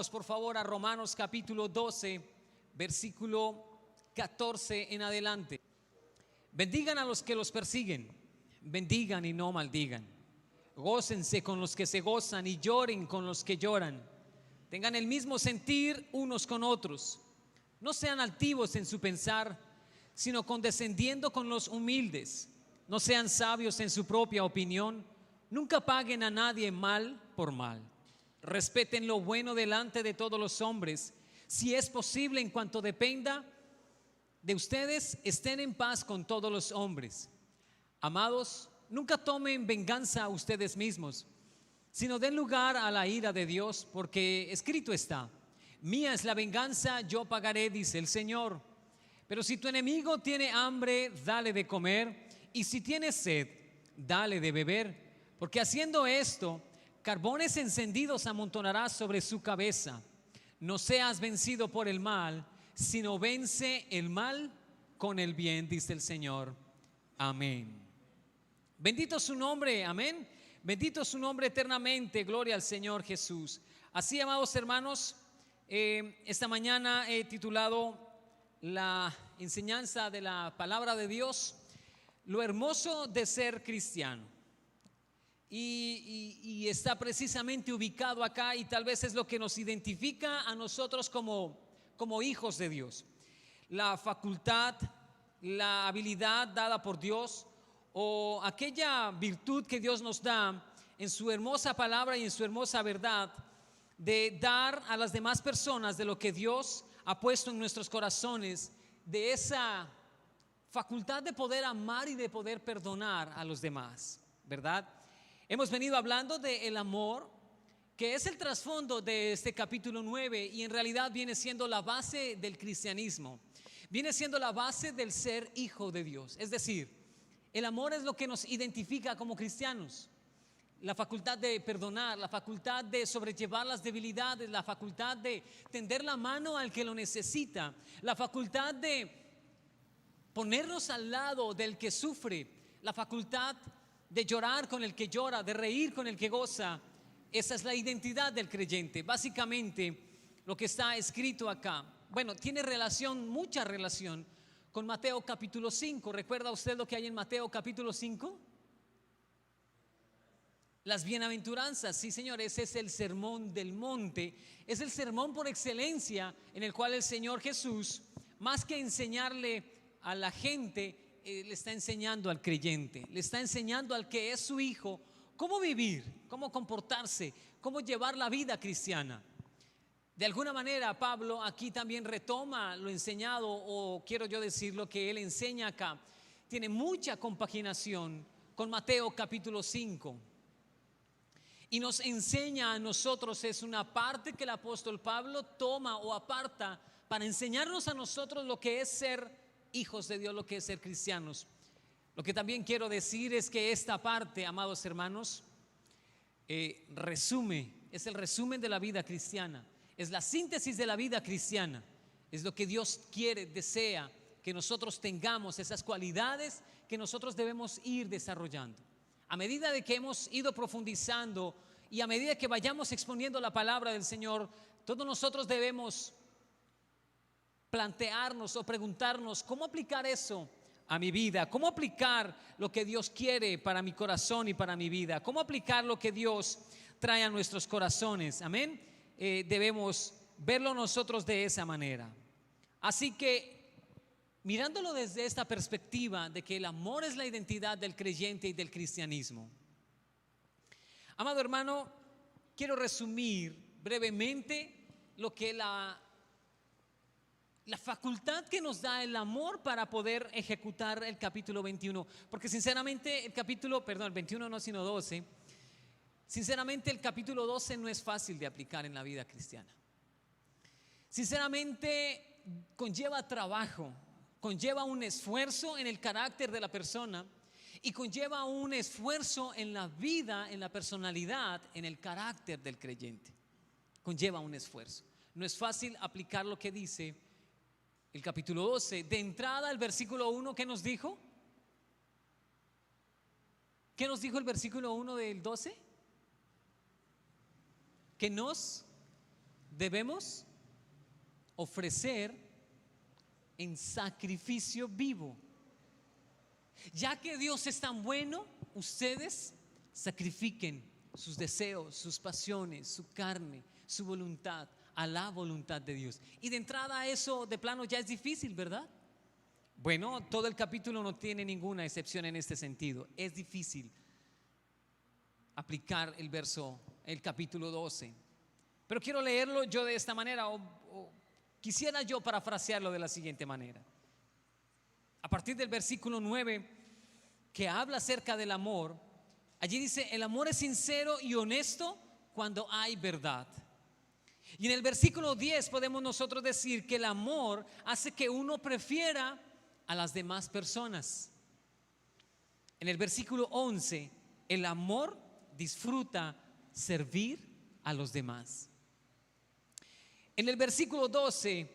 Vamos por favor a Romanos capítulo 12, versículo 14 en adelante. Bendigan a los que los persiguen, bendigan y no maldigan. Gócense con los que se gozan y lloren con los que lloran. Tengan el mismo sentir unos con otros. No sean altivos en su pensar, sino condescendiendo con los humildes. No sean sabios en su propia opinión. Nunca paguen a nadie mal por mal. Respeten lo bueno delante de todos los hombres. Si es posible, en cuanto dependa de ustedes, estén en paz con todos los hombres. Amados, nunca tomen venganza a ustedes mismos, sino den lugar a la ira de Dios, porque escrito está: mía es la venganza, yo pagaré, dice el Señor. Pero si tu enemigo tiene hambre, dale de comer, y si tiene sed, dale de beber, porque haciendo esto, carbones encendidos amontonarás sobre su cabeza. No seas vencido por el mal, sino vence el mal con el bien, dice el Señor. Amén. Bendito su nombre, amén. Bendito su nombre eternamente, gloria al Señor Jesús. Así, amados hermanos, esta mañana he titulado la enseñanza de la palabra de Dios: lo hermoso de ser cristiano. Y está precisamente ubicado acá, y tal vez es lo que nos identifica a nosotros como hijos de Dios. La facultad, la habilidad dada por Dios, o aquella virtud que Dios nos da en su hermosa palabra y en su hermosa verdad, de dar a las demás personas de lo que Dios ha puesto en nuestros corazones, de esa facultad de poder amar y de poder perdonar a los demás, ¿verdad? Hemos venido hablando del amor, que es el trasfondo de este capítulo 9, y en realidad viene siendo la base del cristianismo, viene siendo la base del ser hijo de Dios. Es decir, el amor es lo que nos identifica como cristianos. La facultad de perdonar, la facultad de sobrellevar las debilidades, la facultad de tender la mano al que lo necesita, la facultad de ponernos al lado del que sufre, la facultad de llorar con el que llora, de reír con el que goza. Esa es la identidad del creyente. Básicamente lo que está escrito acá, bueno, tiene relación, mucha relación con Mateo capítulo 5. ¿Recuerda usted lo que hay en Mateo capítulo 5? Las bienaventuranzas, sí señor, ese es el sermón del monte, es el sermón por excelencia en el cual el Señor Jesús, más que enseñarle a la gente, le está enseñando al creyente, le está enseñando al que es su hijo cómo vivir, cómo comportarse, cómo llevar la vida cristiana. De alguna manera Pablo aquí también retoma lo enseñado, o quiero yo decir lo que él enseña acá. Tiene mucha compaginación con Mateo capítulo 5 y nos enseña a nosotros. Es una parte que el apóstol Pablo toma o aparta para enseñarnos a nosotros lo que es ser hijos de Dios, lo que es ser cristianos. Lo que también quiero decir es que esta parte, amados hermanos, es el resumen de la vida cristiana, es la síntesis de la vida cristiana, es lo que Dios quiere, desea que nosotros tengamos, esas cualidades que nosotros debemos ir desarrollando. A medida de que hemos ido profundizando y a medida que vayamos exponiendo la palabra del Señor, todos nosotros debemos plantearnos o preguntarnos: ¿cómo aplicar eso a mi vida? ¿Cómo aplicar lo que Dios quiere para mi corazón y para mi vida? ¿Cómo aplicar lo que Dios trae a nuestros corazones? Amén. Debemos verlo nosotros de esa manera. Así que, mirándolo desde esta perspectiva de que el amor es la identidad del creyente y del cristianismo, amado hermano, quiero resumir brevemente lo que la facultad que nos da el amor para poder ejecutar el capítulo 21, porque sinceramente el 21 no, sino 12, sinceramente el capítulo 12 no es fácil de aplicar en la vida cristiana. Sinceramente conlleva trabajo, conlleva un esfuerzo en el carácter de la persona y conlleva un esfuerzo en la vida, en la personalidad, en el carácter del creyente. Conlleva un esfuerzo. No es fácil aplicar lo que dice el capítulo 12. De entrada, el versículo 1, ¿qué nos dijo? ¿Qué nos dijo el versículo 1 del 12? Que nos debemos ofrecer en sacrificio vivo. Ya que Dios es tan bueno, ustedes sacrifiquen sus deseos, sus pasiones, su carne, su voluntad a la voluntad de Dios. Y de entrada eso de plano ya es difícil, ¿verdad? Bueno, todo el capítulo no tiene ninguna excepción en este sentido. Es difícil aplicar el capítulo 12. Pero quiero leerlo yo de esta manera, o quisiera yo parafrasearlo de la siguiente manera. A partir del versículo 9, que habla acerca del amor, allí dice: el amor es sincero y honesto cuando hay verdad. Y en el versículo 10 podemos nosotros decir que el amor hace que uno prefiera a las demás personas. En el versículo 11, el amor disfruta servir a los demás. En el versículo 12,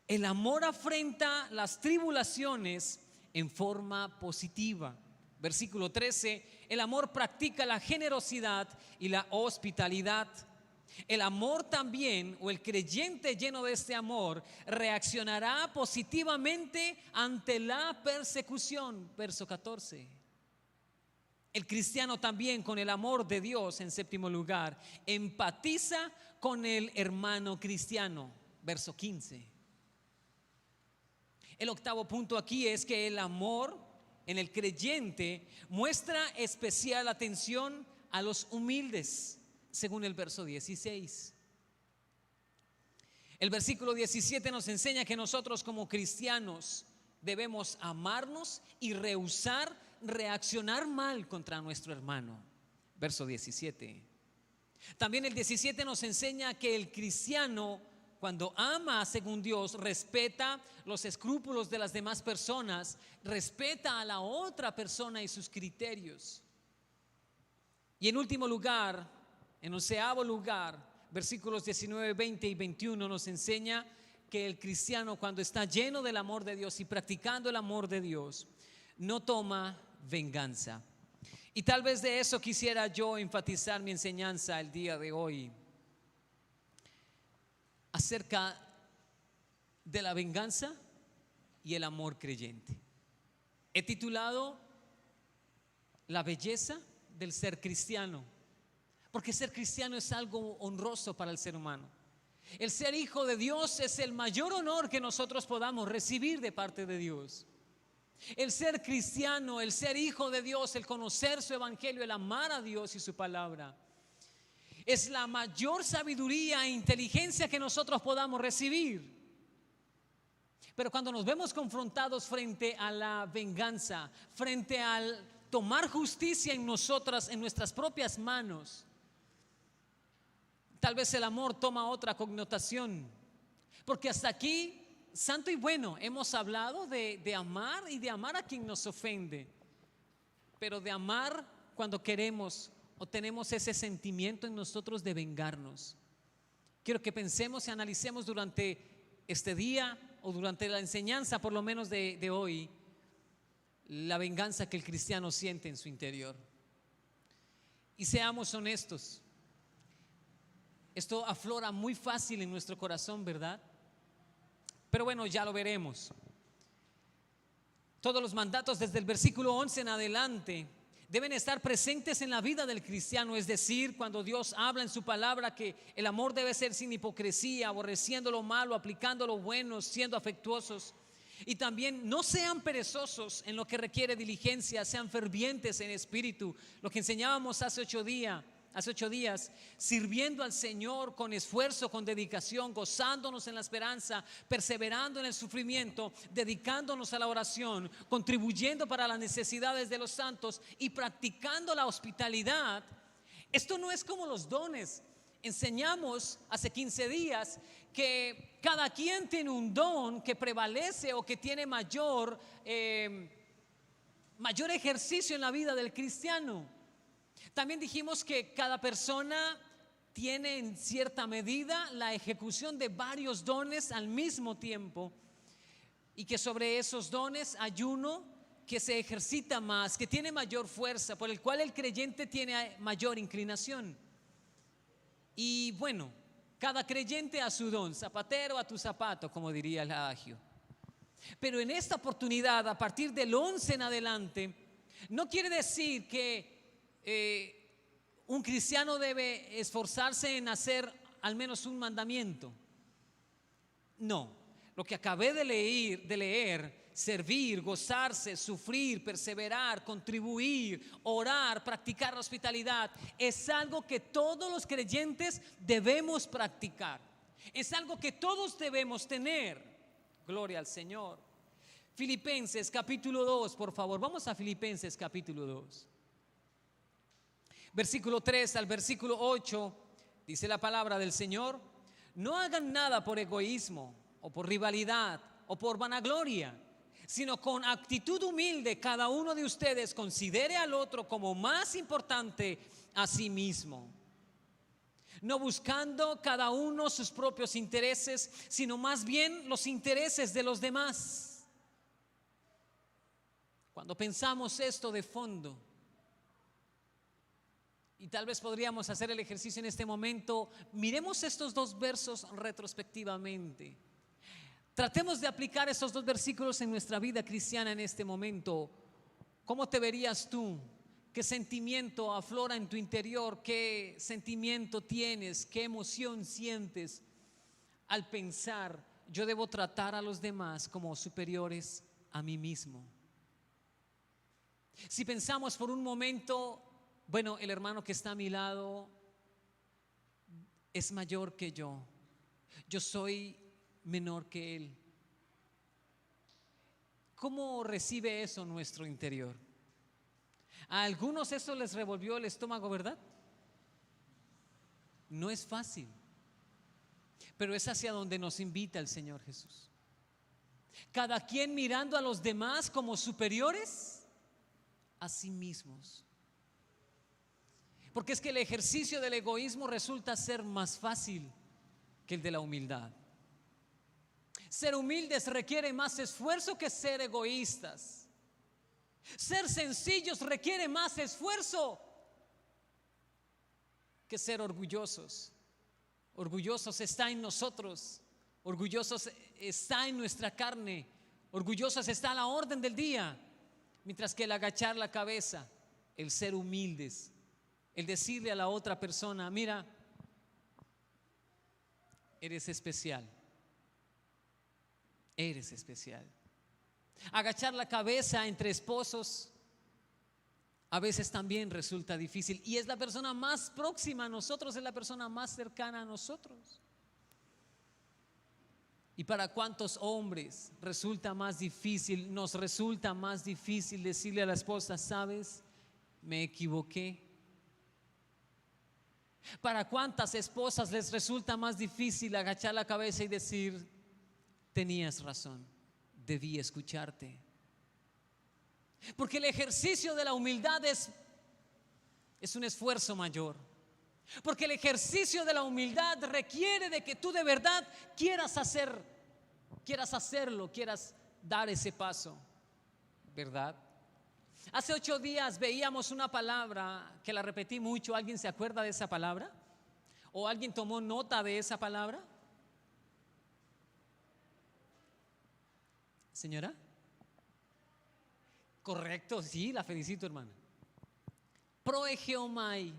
el amor afrenta las tribulaciones en forma positiva. Versículo 13, el amor practica la generosidad y la hospitalidad. El amor también, o el creyente lleno de este amor, reaccionará positivamente ante la persecución. Verso 14. El cristiano también, con el amor de Dios, en séptimo lugar, empatiza con el hermano cristiano. Verso 15. El octavo punto aquí es que el amor en el creyente muestra especial atención a los humildes, según el verso 16. El versículo 17 nos enseña que nosotros como cristianos debemos amarnos y rehusar reaccionar mal contra nuestro hermano. Verso 17. También el 17 nos enseña que el cristiano, cuando ama según Dios, respeta los escrúpulos de las demás personas, respeta a la otra persona y sus criterios. Y en último lugar, en onceavo lugar, versículos 19, 20 y 21 nos enseña que el cristiano, cuando está lleno del amor de Dios y practicando el amor de Dios, no toma venganza. Y tal vez de eso quisiera yo enfatizar mi enseñanza el día de hoy, acerca de la venganza y el amor creyente. He titulado La belleza del ser cristiano, porque ser cristiano es algo honroso para el ser humano. El ser hijo de Dios es el mayor honor que nosotros podamos recibir de parte de Dios. El ser cristiano, el ser hijo de Dios, el conocer su evangelio, el amar a Dios y su palabra, es la mayor sabiduría e inteligencia que nosotros podamos recibir. Pero cuando nos vemos confrontados frente a la venganza, frente al tomar justicia en nosotras, en nuestras propias manos, tal vez el amor toma otra connotación. Porque hasta aquí, santo y bueno, hemos hablado de amar y de amar a quien nos ofende, pero de amar cuando queremos o tenemos ese sentimiento en nosotros de vengarnos. Quiero que pensemos y analicemos durante este día o durante la enseñanza por lo menos de hoy, la venganza que el cristiano siente en su interior. Y seamos honestos, esto aflora muy fácil en nuestro corazón, ¿verdad? Pero bueno, ya lo veremos. Todos los mandatos desde el versículo 11 en adelante deben estar presentes en la vida del cristiano. Es decir, cuando Dios habla en su palabra que el amor debe ser sin hipocresía, aborreciendo lo malo, aplicando lo bueno, siendo afectuosos. Y también no sean perezosos en lo que requiere diligencia, sean fervientes en espíritu. Lo que enseñábamos hace 8 días, sirviendo al Señor con esfuerzo, con dedicación, gozándonos en la esperanza, perseverando en el sufrimiento, dedicándonos a la oración, contribuyendo para las necesidades de los santos y practicando la hospitalidad. Esto no es como los dones. Enseñamos hace 15 días que cada quien tiene un don que prevalece o que tiene mayor ejercicio en la vida del cristiano. También dijimos que cada persona tiene en cierta medida la ejecución de varios dones al mismo tiempo, y que sobre esos dones hay uno que se ejercita más, que tiene mayor fuerza, por el cual el creyente tiene mayor inclinación. Y bueno, Cada creyente a su don, zapatero a tu zapato, como diría el adagio. Pero en esta oportunidad, a partir del 11 en adelante, no quiere decir que un cristiano debe esforzarse en hacer al menos un mandamiento. No, lo que acabé de leer, servir, gozarse, sufrir, perseverar, contribuir, orar, practicar la hospitalidad, es algo que todos los creyentes debemos practicar. Es algo que todos debemos tener. Gloria al Señor. Filipenses capítulo 2, por favor. Vamos a Filipenses capítulo 2. Versículo 3 al versículo 8, dice la palabra del Señor: no hagan nada por egoísmo o por rivalidad o por vanagloria, sino con actitud humilde cada uno de ustedes considere al otro como más importante a sí mismo, no buscando cada uno sus propios intereses, sino más bien los intereses de los demás. Cuando pensamos esto de fondo, y tal vez podríamos hacer el ejercicio en este momento, miremos estos dos versos retrospectivamente. Tratemos de aplicar estos dos versículos en nuestra vida cristiana en este momento. ¿Cómo te verías tú? ¿Qué sentimiento aflora en tu interior? ¿Qué sentimiento tienes? ¿Qué emoción sientes al pensar: yo debo tratar a los demás como superiores a mí mismo? Si pensamos por un momento: bueno, el hermano que está a mi lado es mayor que yo soy menor que él. ¿Cómo recibe eso nuestro interior? A algunos eso les revolvió el estómago, ¿verdad? No es fácil, pero es hacia donde nos invita el Señor Jesús. Cada quien mirando a los demás como superiores a sí mismos. Porque es que el ejercicio del egoísmo resulta ser más fácil que el de la humildad. Ser humildes requiere más esfuerzo que ser egoístas. Ser sencillos requiere más esfuerzo que ser orgullosos. Orgullosos está en nosotros, orgullosos está en nuestra carne, orgullosos está a la orden del día. Mientras que el agachar la cabeza, el ser humildes, el decirle a la otra persona: mira, eres especial. Eres especial. Agachar la cabeza entre esposos a veces también resulta difícil, y es la persona más próxima a nosotros, es la persona más cercana a nosotros. ¿Y para cuántos hombres resulta más difícil, nos resulta más difícil decirle a la esposa: sabes, me equivoqué? ¿Para cuántas esposas les resulta más difícil agachar la cabeza y decir: tenías razón, debí escucharte? Porque el ejercicio de la humildad es un esfuerzo mayor. Porque el ejercicio de la humildad requiere de que tú de verdad quieras hacerlo, quieras dar ese paso, ¿verdad? Hace 8 días veíamos una palabra que la repetí mucho. ¿Alguien se acuerda de esa palabra? ¿O alguien tomó nota de esa palabra? ¿Señora? Correcto, sí, la felicito, hermana. Proegeomai.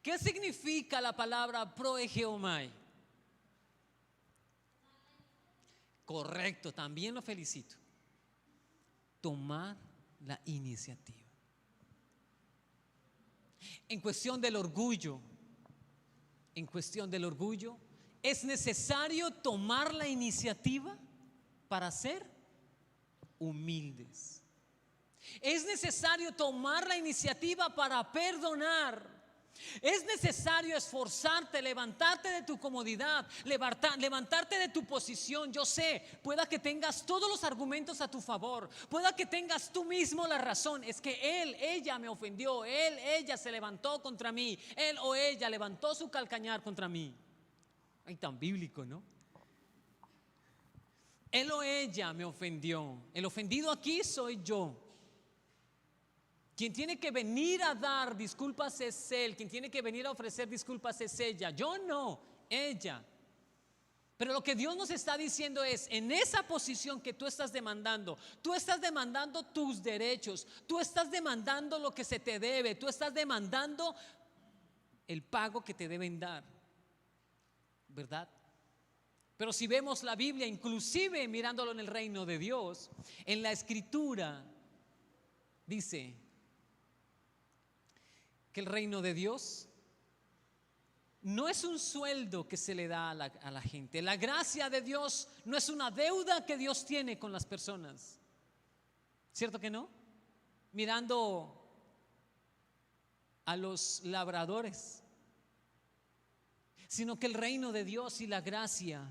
¿Qué significa la palabra proegeomai? Correcto, también lo felicito. Tomar la iniciativa. En cuestión del orgullo, es necesario tomar la iniciativa para ser humildes. Es necesario tomar la iniciativa para perdonar. Es necesario esforzarte, levantarte de tu comodidad, levantarte de tu posición. Yo sé, pueda que tengas todos los argumentos a tu favor, pueda que tengas tú mismo la razón. Es que ella me ofendió, ella se levantó contra mí, él o ella levantó su calcañar contra mí. Ay, tan bíblico, ¿no? Él o ella me ofendió. El ofendido aquí soy yo. Quien tiene que venir a dar disculpas es él. Quien tiene que venir a ofrecer disculpas es ella. Yo no. ella. Pero lo que Dios nos está diciendo es, en esa posición que tú estás demandando tus derechos, tú estás demandando lo que se te debe, tú estás demandando el pago que te deben dar, ¿verdad? Pero si vemos la Biblia, inclusive mirándolo en el reino de Dios, en la Escritura dice que el reino de Dios no es un sueldo que se le da a la gente. La gracia de Dios no es una deuda que Dios tiene con las personas. ¿Cierto que no? Mirando a los labradores, sino que el reino de Dios y la gracia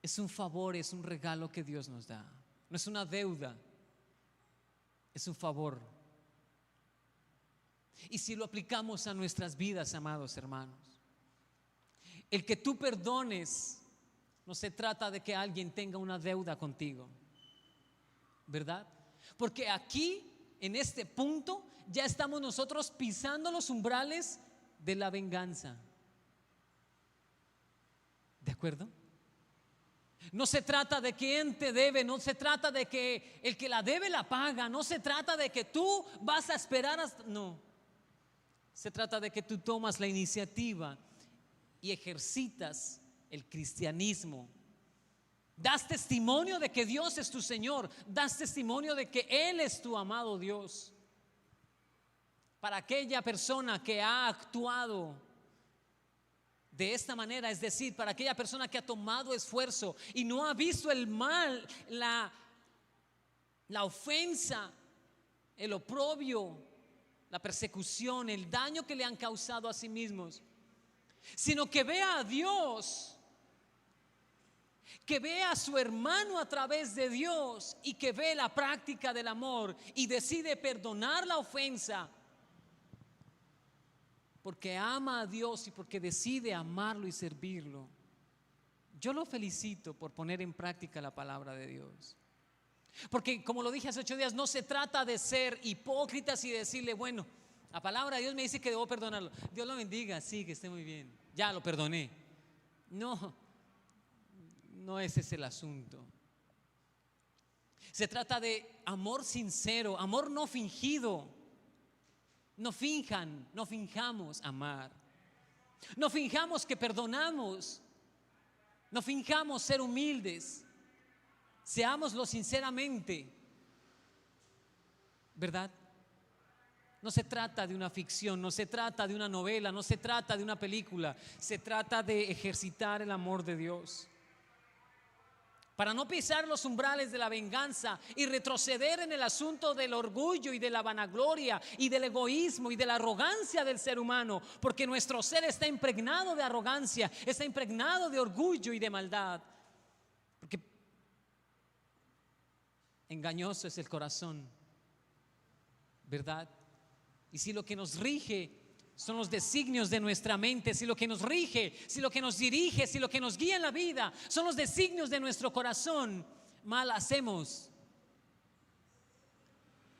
es un favor, es un regalo que Dios nos da. No es una deuda, es un favor. Y si lo aplicamos a nuestras vidas, amados hermanos, el que tú perdones no se trata de que alguien tenga una deuda contigo, ¿verdad? Porque aquí, en este punto, ya estamos nosotros pisando los umbrales de la venganza. ¿De acuerdo? No se trata de quién te debe, no se trata de que el que la debe la paga, no se trata de que tú vas a esperar hasta, no. Se trata de que tú tomas la iniciativa y ejercitas el cristianismo. Das testimonio de que Dios es tu Señor, das testimonio de que Él es tu amado Dios. Para aquella persona que ha actuado de esta manera, es decir, para aquella persona que ha tomado esfuerzo y no ha visto el mal, la ofensa, el oprobio, la persecución, el daño que le han causado a sí mismos, sino que vea a Dios, que vea a su hermano a través de Dios y que ve la práctica del amor y decide perdonar la ofensa porque ama a Dios y porque decide amarlo y servirlo. Yo lo felicito por poner en práctica la palabra de Dios. Porque como lo dije hace 8 días, no se trata de ser hipócritas y decirle, bueno, la palabra de Dios me dice que debo perdonarlo. Dios lo bendiga, sí, que esté muy bien, ya lo perdoné. No, no ese es el asunto. Se trata de amor sincero, amor no fingido. No finjamos amar. No finjamos que perdonamos. No finjamos ser humildes. Seámoslo sinceramente, ¿verdad? No se trata de una ficción, no se trata de una novela, no se trata de una película. Se trata de ejercitar el amor de Dios. Para no pisar los umbrales de la venganza y retroceder en el asunto del orgullo y de la vanagloria y del egoísmo y de la arrogancia del ser humano, porque nuestro ser está impregnado de arrogancia, está impregnado de orgullo y de maldad, porque engañoso es el corazón, ¿verdad? Y si lo que nos rige son los designios de nuestra mente, si lo que nos rige, si lo que nos dirige, si lo que nos guía en la vida son los designios de nuestro corazón, mal hacemos.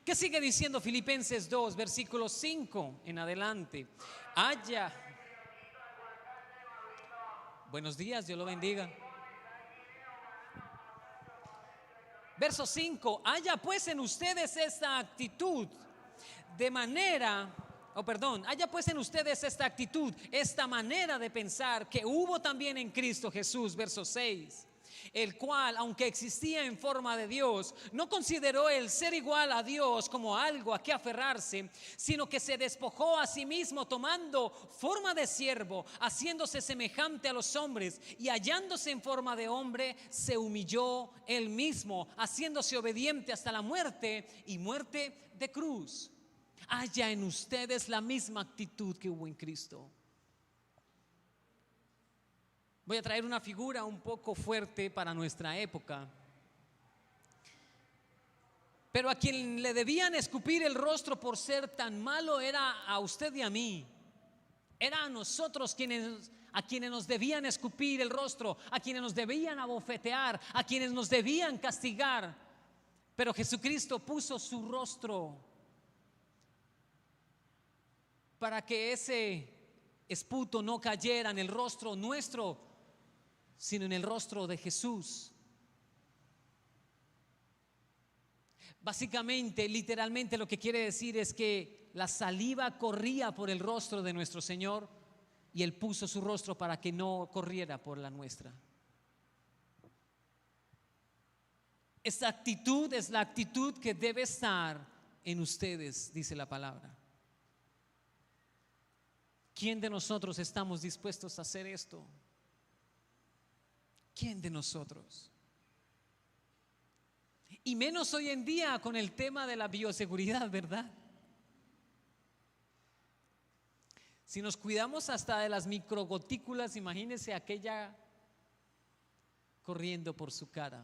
¿Qué sigue diciendo Filipenses 2, versículo 5 en adelante? Buenos días, Dios lo bendiga. Verso 5: haya pues en ustedes esta actitud de manera, haya pues en ustedes esta actitud, esta manera de pensar que hubo también en Cristo Jesús. Verso 6: el cual, aunque existía en forma de Dios, no consideró el ser igual a Dios como algo a que aferrarse, sino que se despojó a sí mismo, tomando forma de siervo, haciéndose semejante a los hombres, y hallándose en forma de hombre, se humilló él mismo, haciéndose obediente hasta la muerte y muerte de cruz. Haya en ustedes la misma actitud que hubo en Cristo. Voy a traer una figura un poco fuerte para nuestra época, pero a quien le debían escupir el rostro por ser tan malo era a usted y a mí. Era a nosotros a quienes nos debían escupir el rostro, a quienes nos debían abofetear, a quienes nos debían castigar. Pero Jesucristo puso su rostro para que ese esputo no cayera en el rostro nuestro, sino en el rostro de Jesús. Básicamente, literalmente lo que quiere decir es que la saliva corría por el rostro de nuestro Señor y Él puso su rostro para que no corriera por la nuestra. Esta actitud es la actitud que debe estar en ustedes, dice la palabra. ¿Quién de nosotros estamos dispuestos a hacer esto? ¿Quién de nosotros? Y menos hoy en día con el tema de la bioseguridad, ¿verdad? Si nos cuidamos hasta de las microgotículas, imagínense aquella corriendo por su cara.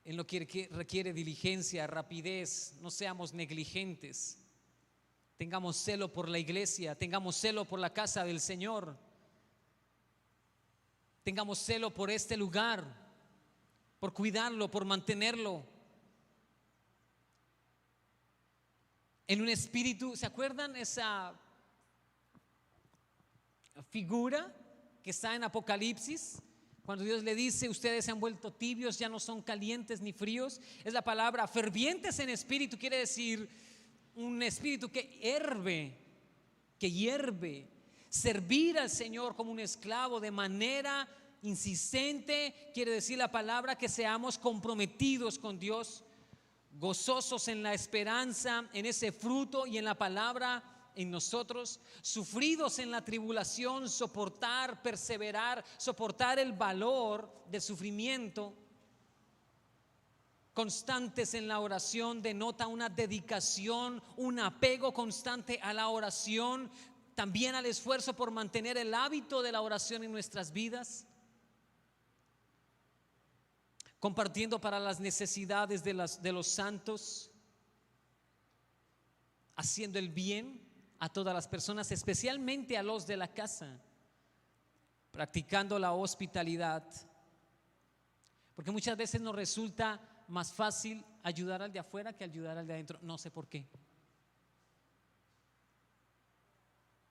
En lo que requiere diligencia, rapidez, no seamos negligentes. Tengamos celo por la iglesia, tengamos celo por la casa del Señor. Tengamos celo por este lugar, por cuidarlo, por mantenerlo. En un espíritu, ¿se acuerdan esa figura que está en Apocalipsis? Cuando Dios le dice, ustedes se han vuelto tibios, ya no son calientes ni fríos. Es la palabra fervientes en espíritu, quiere decir un espíritu que hierve. Servir al Señor como un esclavo de manera insistente, quiere decir la palabra que seamos comprometidos con Dios, gozosos en la esperanza, en ese fruto y en la palabra en nosotros, sufridos en la tribulación, soportar, perseverar, soportar el valor del sufrimiento, constantes en la oración, denota una dedicación, un apego constante a la oración, también al esfuerzo por mantener el hábito de la oración en nuestras vidas, compartiendo para las necesidades de los santos, haciendo el bien a todas las personas, especialmente a los de la casa, practicando la hospitalidad, porque muchas veces nos resulta más fácil ayudar al de afuera que ayudar al de adentro, no sé por qué.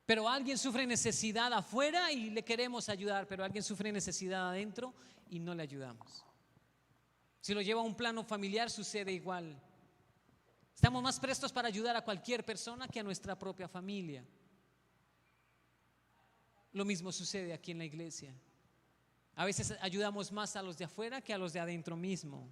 Pero alguien sufre necesidad afuera y le queremos ayudar, pero alguien sufre necesidad adentro y no le ayudamos. Si lo lleva a un plano familiar sucede igual. Estamos más prestos para ayudar a cualquier persona que a nuestra propia familia. Lo mismo sucede aquí en la iglesia. A veces ayudamos más a los de afuera que a los de adentro mismo.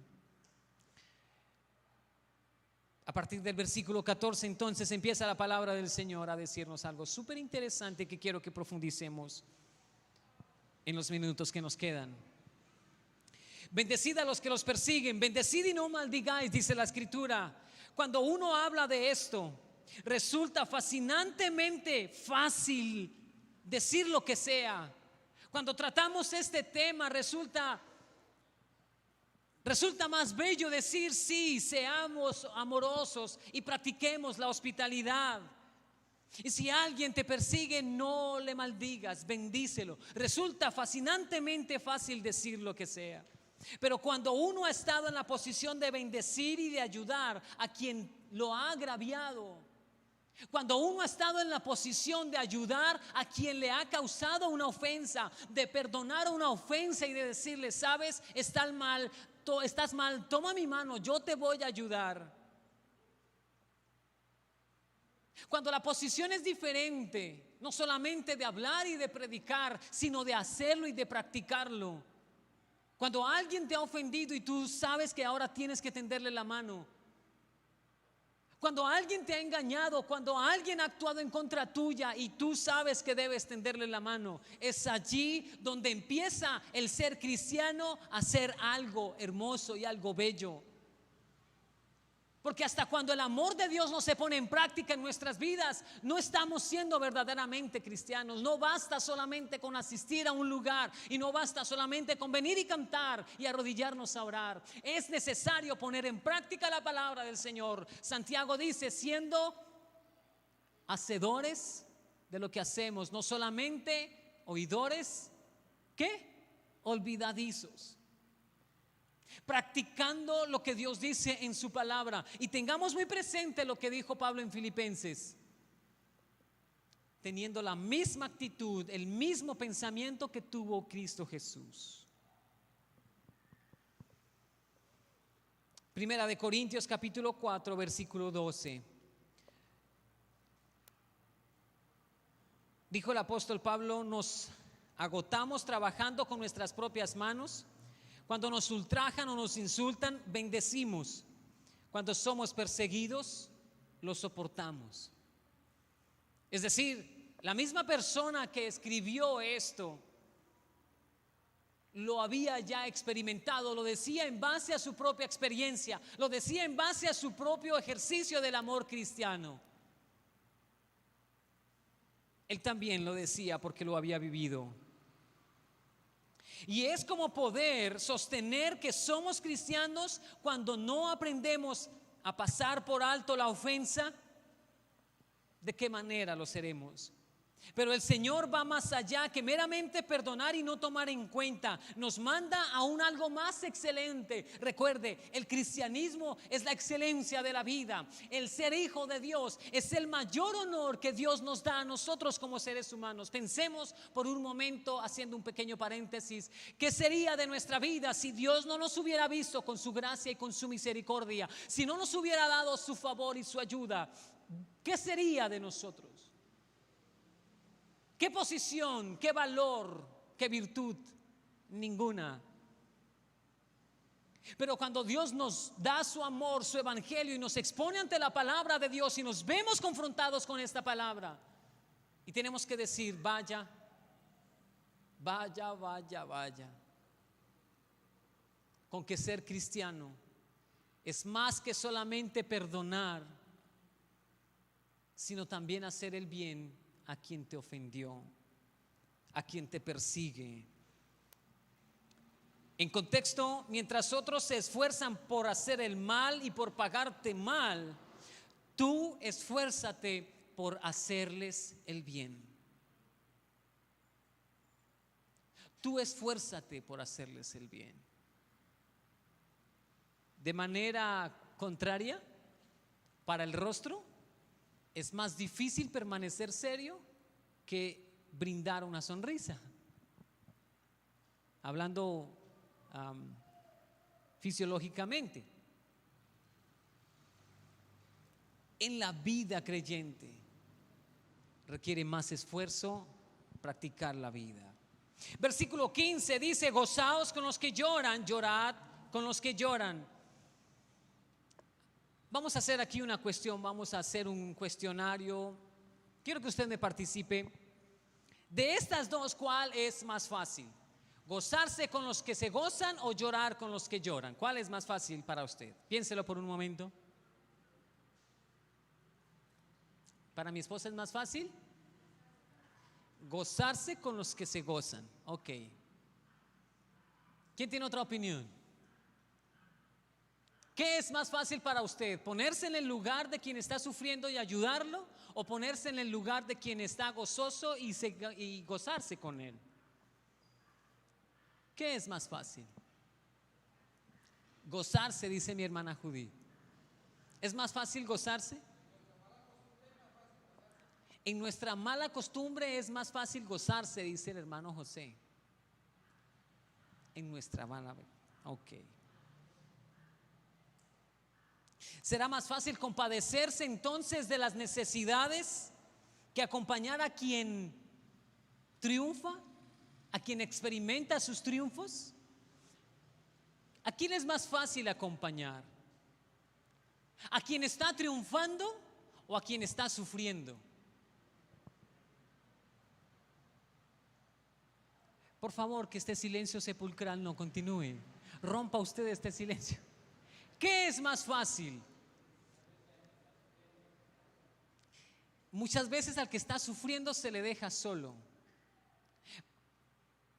A partir del versículo 14 entonces empieza la palabra del Señor a decirnos algo súper interesante que quiero que profundicemos en los minutos que nos quedan. Bendecid a los que los persiguen, bendecid y no maldigáis, dice la Escritura. Cuando uno habla de esto, resulta fascinantemente fácil decir lo que sea. Cuando tratamos este tema resulta más bello decir sí, seamos amorosos y practiquemos la hospitalidad. Y si alguien te persigue, no le maldigas, bendícelo. Resulta fascinantemente fácil decir lo que sea. Pero cuando uno ha estado en la posición de bendecir y de ayudar a quien lo ha agraviado, cuando uno ha estado en la posición de ayudar a quien le ha causado una ofensa, de perdonar una ofensa y de decirle, sabes, estás mal, toma mi mano, yo te voy a ayudar. Cuando la posición es diferente, no solamente de hablar y de predicar, sino de hacerlo y de practicarlo. Cuando alguien te ha ofendido y tú sabes que ahora tienes que tenderle la mano. Cuando alguien te ha engañado, cuando alguien ha actuado en contra tuya y tú sabes que debes tenderle la mano, es allí donde empieza el ser cristiano a ser algo hermoso y algo bello. Porque hasta cuando el amor de Dios no se pone en práctica en nuestras vidas, no estamos siendo verdaderamente cristianos. No basta solamente con asistir a un lugar y no basta solamente con venir y cantar y arrodillarnos a orar. Es necesario poner en práctica la palabra del Señor. Santiago dice, siendo hacedores de lo que hacemos, no solamente oidores, ¿qué? Olvidadizos. Practicando lo que Dios dice en su palabra. Y tengamos muy presente lo que dijo Pablo en Filipenses. teniendo la misma actitud, el mismo pensamiento que tuvo Cristo Jesús. Primera de Corintios capítulo 4, versículo 12. Dijo el apóstol Pablo: nos agotamos trabajando con nuestras propias manos. Cuando nos ultrajan o nos insultan, bendecimos. Cuando somos perseguidos, lo soportamos. Es decir, la misma persona que escribió esto lo había ya experimentado, lo decía en base a su propia experiencia, lo decía en base a su propio ejercicio del amor cristiano. Él también lo decía porque lo había vivido. Y es como poder sostener que somos cristianos cuando no aprendemos a pasar por alto la ofensa. ¿De qué manera lo seremos? Pero el Señor va más allá que meramente perdonar y no tomar en cuenta. Nos manda a un algo más excelente. Recuerde, el cristianismo es la excelencia de la vida. El ser hijo de Dios es el mayor honor que Dios nos da a nosotros como seres humanos. Pensemos por un momento, haciendo un pequeño paréntesis, ¿qué sería de nuestra vida si Dios no nos hubiera visto con su gracia y con su misericordia? Si no nos hubiera dado su favor y su ayuda, ¿qué sería de nosotros? ¿Qué posición, qué valor, qué virtud? Ninguna. Pero cuando Dios nos da su amor, su evangelio, y nos expone ante la palabra de Dios y nos vemos confrontados con esta palabra, y tenemos que decir: vaya, vaya, vaya, vaya. Con que ser cristiano es más que solamente perdonar, sino también hacer el bien a quien te ofendió, a quien te persigue. En contexto, mientras otros se esfuerzan por hacer el mal y por pagarte mal, tú esfuérzate por hacerles el bien. Tú esfuérzate por hacerles el bien. De manera contraria, para el rostro, es más difícil permanecer serio que brindar una sonrisa. Hablando fisiológicamente. En la vida creyente requiere más esfuerzo practicar la vida. Versículo 15 dice: gozaos con los que lloran, llorad con los que lloran. Vamos a hacer aquí una cuestión, vamos a hacer un cuestionario. Quiero que usted me participe. De estas dos, ¿cuál es más fácil? ¿Gozarse con los que se gozan o llorar con los que lloran? ¿Cuál es más fácil para usted? Piénselo por un momento. Para mi esposa es más fácil gozarse con los que se gozan. Ok. ¿Quién tiene otra opinión? ¿Qué es más fácil para usted? ¿Ponerse en el lugar de quien está sufriendo y ayudarlo? ¿O ponerse en el lugar de quien está gozoso y gozarse con él? ¿Qué es más fácil? Gozarse, dice mi hermana Judith. ¿Es más fácil gozarse? En nuestra mala costumbre es más fácil gozarse, dice el hermano José. En nuestra mala, ok. ¿Será más fácil compadecerse entonces de las necesidades que acompañar a quien triunfa, a quien experimenta sus triunfos? ¿A quién es más fácil acompañar? ¿A quien está triunfando o a quien está sufriendo? Por favor, que este silencio sepulcral no continúe. Rompa usted este silencio. ¿Qué es más fácil? Muchas veces al que está sufriendo se le deja solo.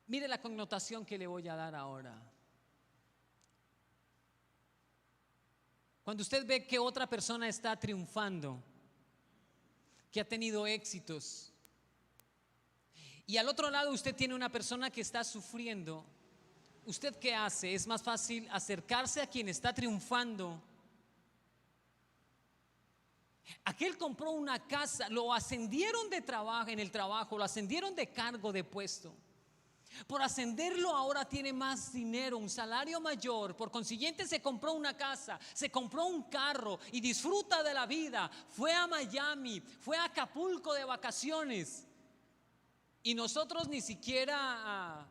Mire la connotación que le voy a dar ahora. Cuando usted ve que otra persona está triunfando, que ha tenido éxitos, y al otro lado usted tiene una persona que está sufriendo, ¿usted qué hace? ¿Es más fácil acercarse a quien está triunfando Aquel compró una casa, lo ascendieron de trabajo, en el trabajo, lo ascendieron de cargo, de puesto. Por ascenderlo ahora tiene más dinero, un salario mayor. Por consiguiente se compró una casa, se compró un carro y disfruta de la vida. Fue a Miami, fue a Acapulco de vacaciones. Y nosotros ni siquiera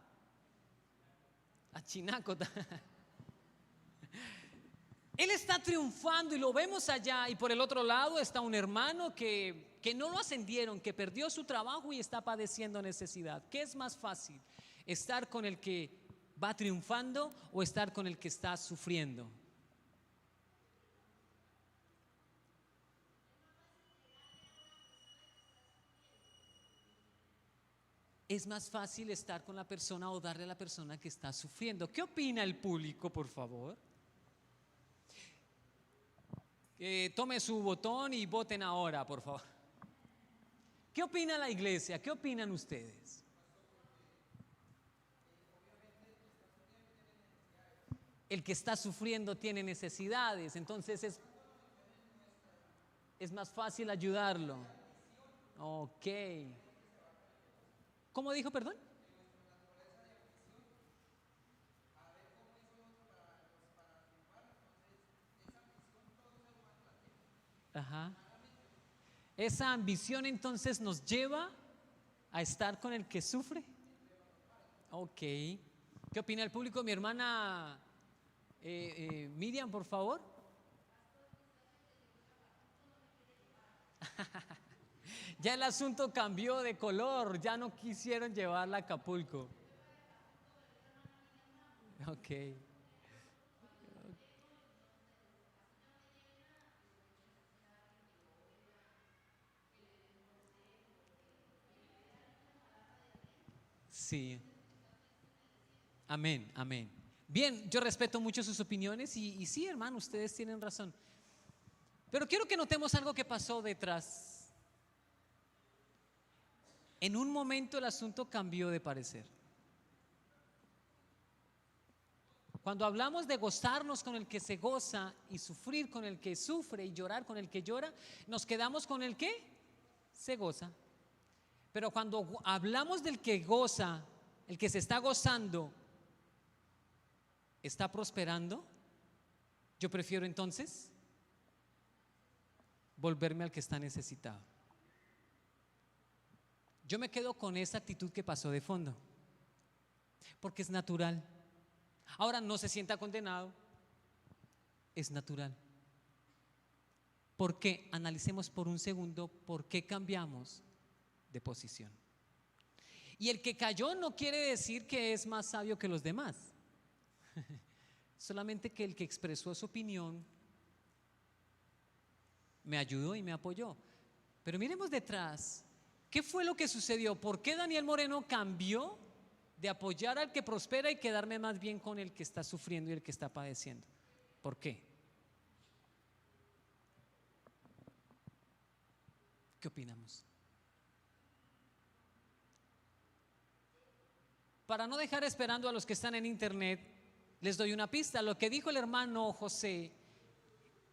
a Chinaco. Él está triunfando y lo vemos allá. Y por el otro lado está un hermano que no lo ascendieron, que perdió su trabajo y está padeciendo necesidad. ¿Qué es más fácil? ¿Estar con el que va triunfando o estar con el que está sufriendo? Es más fácil estar con la persona o darle a la persona que está sufriendo. ¿Qué opina el público, por favor? Tome su botón y voten ahora, por favor. ¿Qué opina la iglesia? ¿Qué opinan ustedes? El que está sufriendo tiene necesidades, entonces es más fácil ayudarlo. Ok. ¿Cómo dijo, perdón? Ajá. Esa ambición entonces nos lleva a estar con el que sufre. Ok. ¿Qué opina el público? Mi hermana Miriam, por favor. Ya el asunto cambió de color, ya no quisieron llevarla a Acapulco. Ok. Sí. Amén, amén. Bien, yo respeto mucho sus opiniones y sí, hermano, ustedes tienen razón. Pero quiero que notemos algo que pasó detrás. En un momento el asunto cambió de parecer. Cuando hablamos de gozarnos con el que se goza y sufrir con el que sufre y llorar con el que llora, nos quedamos con el que se goza. Pero cuando hablamos del que goza, el que se está gozando, está prosperando, yo prefiero entonces volverme al que está necesitado. Yo me quedo con esa actitud que pasó de fondo, porque es natural. Ahora no se sienta condenado, es natural. ¿Por qué? Analicemos por un segundo por qué cambiamos de posición. Y el que cayó no quiere decir que es más sabio que los demás. Solamente que el que expresó su opinión me ayudó y me apoyó. Pero miremos detrás, ¿qué fue lo que sucedió? ¿Por qué Daniel Moreno cambió de apoyar al que prospera y quedarme más bien con el que está sufriendo y el que está padeciendo? ¿Por qué? ¿Qué opinamos? Para no dejar esperando a los que están en internet, les doy una pista. Lo que dijo el hermano José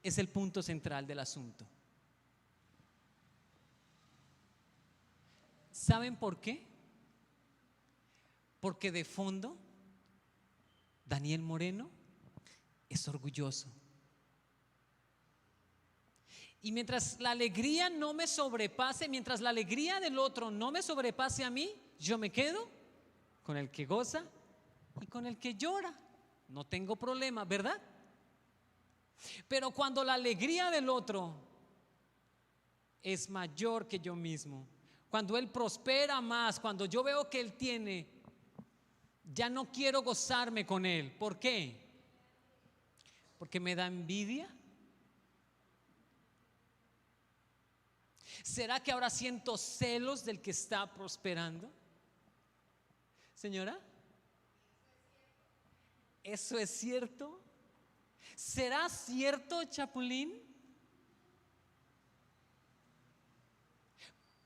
es el punto central del asunto. ¿Saben por qué? Porque de fondo Daniel Moreno es orgulloso. Y mientras la alegría no me sobrepase, mientras la alegría del otro no me sobrepase a mí, yo me quedo con el que goza y con el que llora. No tengo problema, ¿verdad? Pero cuando la alegría del otro es mayor que yo mismo, cuando él prospera más, cuando yo veo que él tiene, ya no quiero gozarme con él. ¿Por qué? Porque me da envidia. ¿Será que ahora siento celos del que está prosperando? Señora, ¿eso es cierto? ¿Será cierto, Chapulín?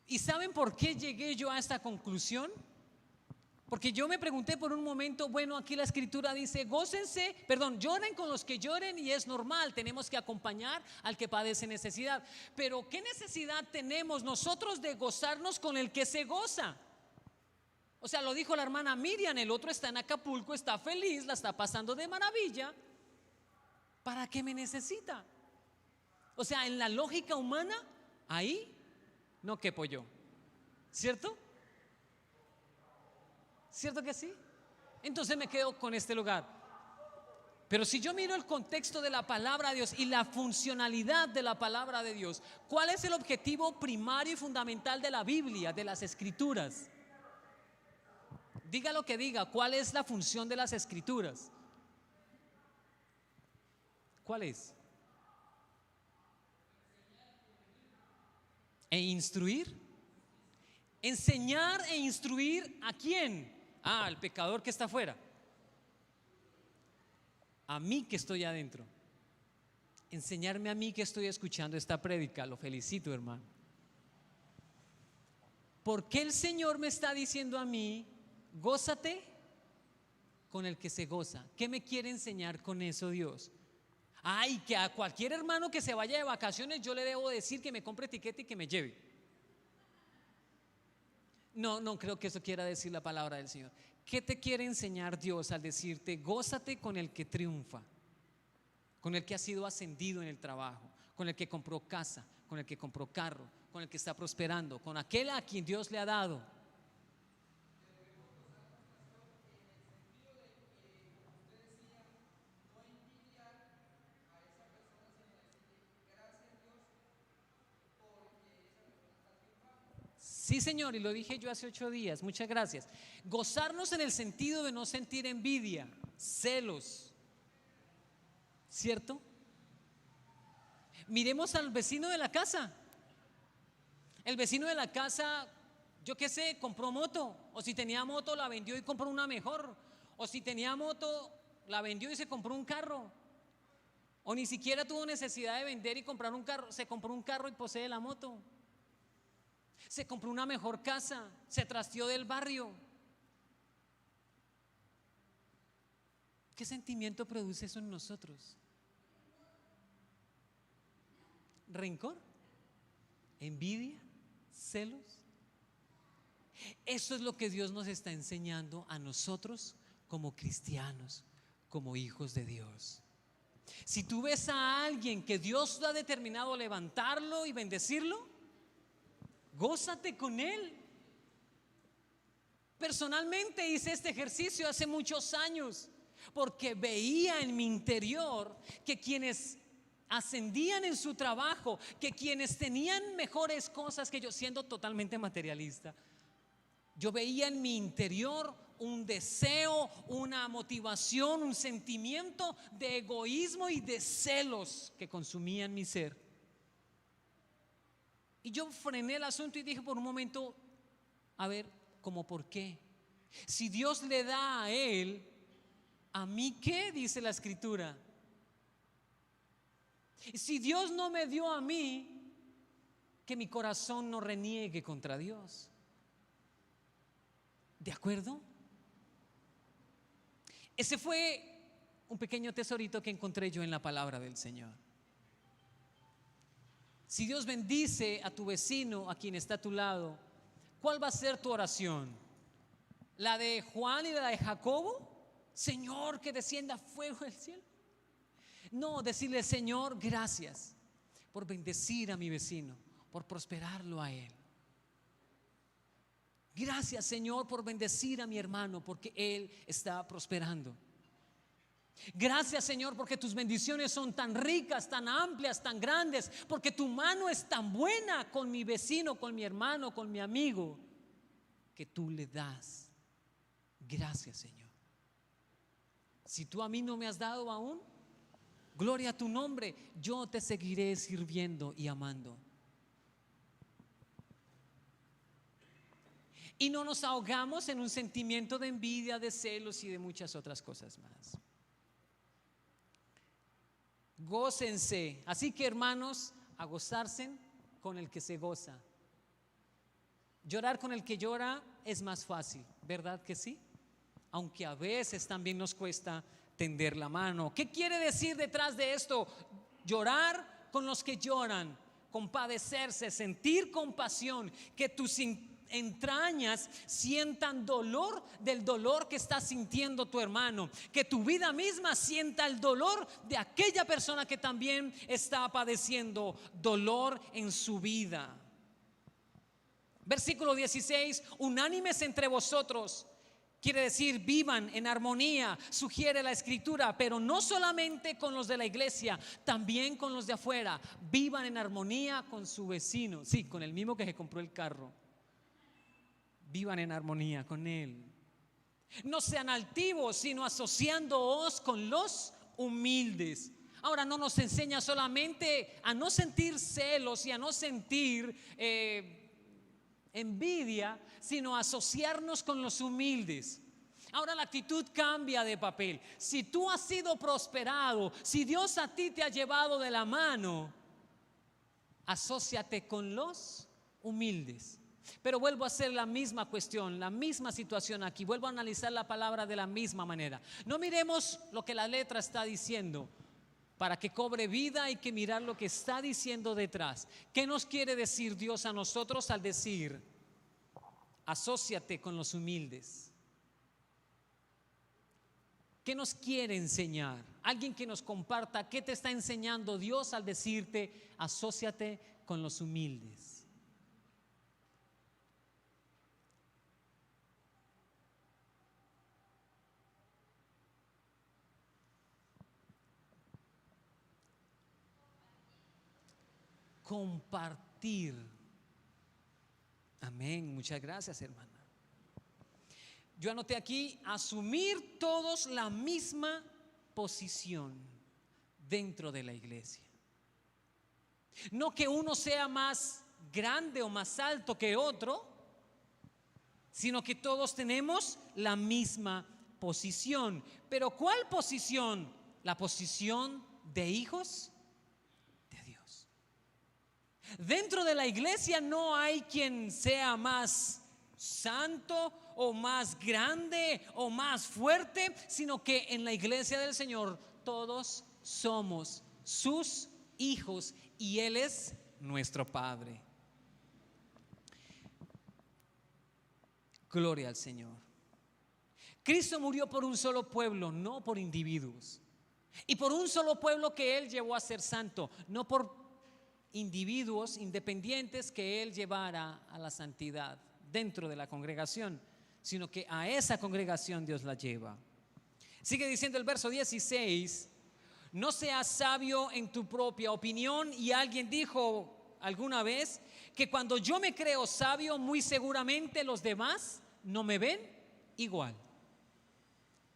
¿Y saben por qué llegué yo a esta conclusión? Porque yo me pregunté por un momento, bueno, aquí la escritura dice, gócense, lloren con los que lloren y es normal, tenemos que acompañar al que padece necesidad. Pero ¿qué necesidad tenemos nosotros de gozarnos con el que se goza? O sea, lo dijo la hermana Miriam, el otro está en Acapulco, está feliz, la está pasando de maravilla. ¿Para qué me necesita? O sea, en la lógica humana, ahí no quepo yo, ¿cierto? ¿Cierto que sí? Entonces me quedo con este lugar. Pero si yo miro el contexto de la palabra de Dios y la funcionalidad de la palabra de Dios, ¿cuál es el objetivo primario y fundamental de la Biblia, de las Escrituras? Diga lo que diga, ¿cuál es la función de las Escrituras? ¿Cuál es? ¿E instruir? ¿Enseñar e instruir a quién? Al pecador que está afuera. A mí que estoy adentro. Enseñarme a mí que estoy escuchando esta prédica. Lo felicito, hermano. ¿Por qué el Señor me está diciendo a mí, gózate con el que se goza? ¿Qué me quiere enseñar con eso Dios? Ay, que a cualquier hermano que se vaya de vacaciones yo le debo decir que me compre etiqueta y que me lleve. No creo que eso quiera decir la palabra del Señor. ¿Qué te quiere enseñar Dios al decirte, gózate con el que triunfa, con el que ha sido ascendido en el trabajo, con el que compró casa, con el que compró carro, con el que está prosperando, con aquel a quien Dios le ha dado? Sí, Señor, y lo dije yo hace 8 días, muchas gracias. Gozarnos en el sentido de no sentir envidia, celos, ¿cierto? Miremos al vecino de la casa. El vecino de la casa, yo qué sé, compró moto, o si tenía moto la vendió y compró una mejor, o si tenía moto la vendió y se compró un carro, o ni siquiera tuvo necesidad de vender y comprar un carro, se compró un carro y posee la moto. Se compró una mejor casa, se trasteó del barrio. ¿Qué sentimiento produce eso en nosotros? ¿Rencor? ¿Envidia? ¿Celos? Eso es lo que Dios nos está enseñando a nosotros como cristianos, como hijos de Dios. Si tú ves a alguien que Dios ha determinado levantarlo y bendecirlo, gózate con él. Personalmente hice este ejercicio hace muchos años porque veía en mi interior que quienes ascendían en su trabajo, que quienes tenían mejores cosas que yo, siendo totalmente materialista, yo veía en mi interior un deseo, una motivación, un sentimiento de egoísmo y de celos que consumían mi ser. Y yo frené el asunto y dije por un momento, a ver, ¿cómo por qué? Si Dios le da a él, ¿a mí qué? Dice la escritura. Si Dios no me dio a mí, que mi corazón no reniegue contra Dios. ¿De acuerdo? Ese fue un pequeño tesorito que encontré yo en la palabra del Señor. Si Dios bendice a tu vecino, a quien está a tu lado, ¿cuál va a ser tu oración? ¿La de Juan y la de Jacobo? Señor, que descienda fuego del cielo. No, decirle, Señor, gracias por bendecir a mi vecino, por prosperarlo a él. Gracias, Señor, por bendecir a mi hermano, porque él está prosperando. Gracias, Señor, porque tus bendiciones son tan ricas, tan amplias, tan grandes, porque tu mano es tan buena con mi vecino, con mi hermano, con mi amigo, que tú le das. Gracias, Señor. Si tú a mí no me has dado aún, gloria a tu nombre, yo te seguiré sirviendo y amando. Y no nos ahogamos en un sentimiento de envidia, de celos y de muchas otras cosas más. Gócense. Así que, hermanos, a gozarse con el que se goza. Llorar con el que llora es más fácil. ¿verdad que sí? Aunque a veces también nos cuesta tender la mano. ¿Qué quiere decir detrás de esto? Llorar con los que lloran, compadecerse, sentir compasión, que tus entrañas sientan dolor del dolor que está sintiendo tu hermano, que tu vida misma sienta el dolor de aquella persona que también está padeciendo dolor en su vida. Versículo 16, unánimes entre vosotros. Quiere decir vivan en armonía, sugiere la escritura, pero no solamente con los de la iglesia, también con los de afuera. Vivan en armonía con su vecino, sí, con el mismo que se compró el carro. Vivan en armonía con él. No sean altivos, sino asociándoos con los humildes. Ahora no nos enseña solamente a no sentir celos y a no sentir envidia, sino asociarnos con los humildes. Ahora la actitud cambia de papel. Si tú has sido prosperado, si Dios a ti te ha llevado de la mano, asóciate con los humildes. Pero vuelvo a hacer la misma cuestión, la misma situación aquí. Vuelvo a analizar la palabra de la misma manera. No miremos lo que la letra está diciendo, para que cobre vida hay que mirar lo que está diciendo detrás. ¿Qué nos quiere decir Dios a nosotros al decir asóciate con los humildes? ¿Qué nos quiere enseñar? Alguien que nos comparta qué te está enseñando Dios al decirte asóciate con los humildes. Compartir. Amén, muchas gracias, hermana. Yo anoté aquí, asumir todos la misma posición dentro de la iglesia. No que uno sea más grande o más alto que otro, sino que todos tenemos la misma posición. Pero ¿cuál posición? La posición de hijos. Dentro de la iglesia no hay quien sea más santo o más grande o más fuerte, sino que en la iglesia del Señor todos somos sus hijos y Él es nuestro Padre. Gloria al Señor. Cristo murió por un solo pueblo, no por individuos. Y por un solo pueblo que Él llevó a ser santo, no por individuos independientes que Él llevara a la santidad dentro de la congregación, sino que a esa congregación Dios la lleva. Sigue diciendo el verso 16, no seas sabio en tu propia opinión. Y alguien dijo alguna vez que cuando yo me creo sabio, muy seguramente los demás no me ven igual.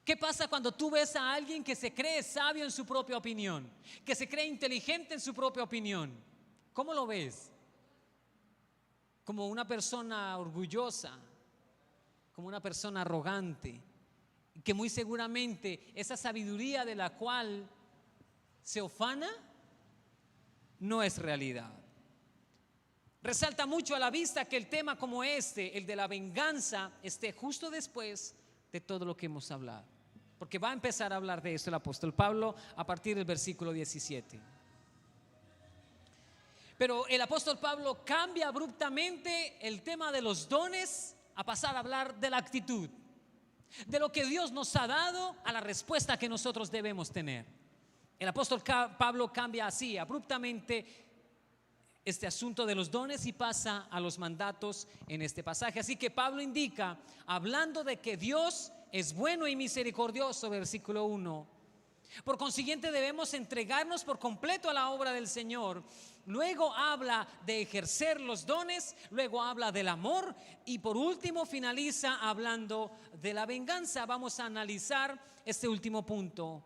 ¿Qué pasa cuando tú ves a alguien que se cree sabio en su propia opinión, que se cree inteligente en su propia opinión? ¿Cómo lo ves? Como una persona orgullosa, como una persona arrogante, que muy seguramente esa sabiduría de la cual se ufana no es realidad. Resalta mucho a la vista que el tema como este, el de la venganza, esté justo después de todo lo que hemos hablado, porque va a empezar a hablar de esto el apóstol Pablo a partir del versículo 17. Pero el apóstol Pablo cambia abruptamente el tema de los dones a pasar a hablar de la actitud, de lo que Dios nos ha dado a la respuesta que nosotros debemos tener. El apóstol Pablo cambia así abruptamente este asunto de los dones y pasa a los mandatos en este pasaje. Así que Pablo indica, hablando de que Dios es bueno y misericordioso, versículo 1, por consiguiente debemos entregarnos por completo a la obra del Señor. Luego habla de ejercer los dones, luego habla del amor y por último finaliza hablando de la venganza. Vamos a analizar este último punto,